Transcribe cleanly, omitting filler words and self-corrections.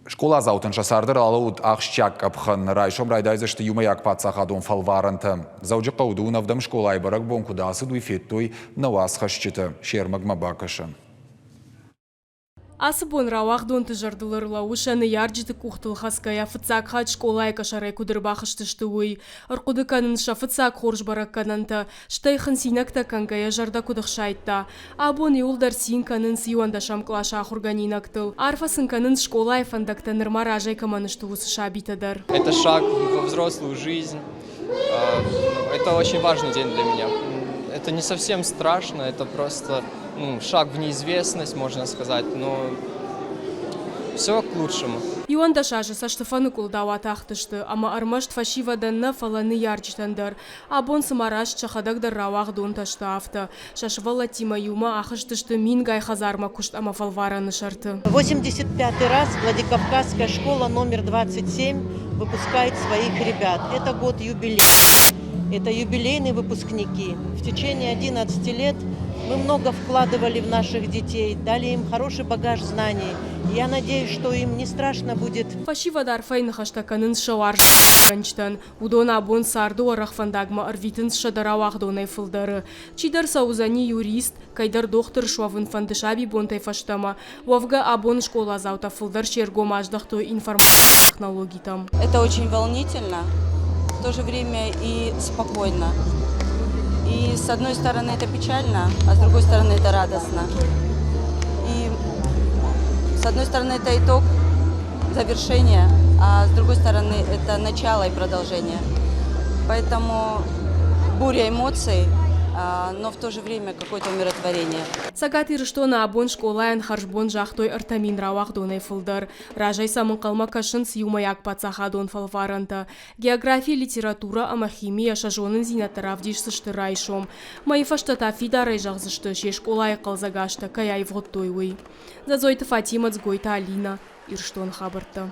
Школа заутын шасардыр алуд ахшчак капхан райшом райдайзашты юма як пацахадон фалваранта. Зауджи қаудуновдам школа айбарак бонкудасы дуйфеттуй навас хашчыты. Шермагма бакашын. Асыбон равах дон тыжардылырла ушаны ярджиты кухтылхаская фыцак хат школа кашарай кудырбахыштыштыуй. Аркуды канынша фыцак хорж барак кананта. Штайхын синакта канкая жарда кудыхшайтта. Абон юлдар син канын сиуанда шамклаша хурганинактыл. Арфасын канын школа фандакта нырмаражай каманыштуысы шабитадар. Это шаг во взрослую жизнь. Это очень важный день для меня. Это не совсем страшно, это просто шаг в неизвестность, можно сказать, но все к лучшему. Юанда шажы са Штефаны кулдава тахтышты, ама армашт фашиваданна фаланы ярджитандар. Абон самараш чахадагдар равах дон таштафта. Шашвала тима юма ахыштышты мин гай хазарма кушт ама фалвараны шарты. 85-й раз Владикавказская школа номер 27 выпускает своих ребят. Это год юбилей. Это юбилейные выпускники. В течение 11 лет мы много вкладывали в наших детей, дали им хороший багаж знаний. Я надеюсь, что им не страшно будет. Фашивадар фейн хаштаканын шауар ранчтан. Удона абон сарду арахфандагма арвитын шадаравах донай фылдары. Чидар саузани юрист, кайдар доктор шуавын фандышаби бонтай фаштама. Вовга абон школа заута фылдар шерго маждахто информационных технологий там. Это очень волнительно, в то же время и спокойно. И с одной стороны это печально, а с другой стороны это радостно. И с одной стороны это итог, завершение, а с другой стороны это начало и продолжение. Поэтому буря эмоций, но в то же время какое-то умиротворение. Сагатир что на абон школаен харжбон жахтой артамин равах донай фылдар. Ражай самын калма кашын сиумаяк пацаха дон фалваранта. География, литература, ама химия шажонын зинатарав дишсышты райшом. Мои фаштата фида райжахзышты ше школай калзагашта каяй вготтойуй. Зазойты Фатима цгойта Алина. Ирштон хабарта.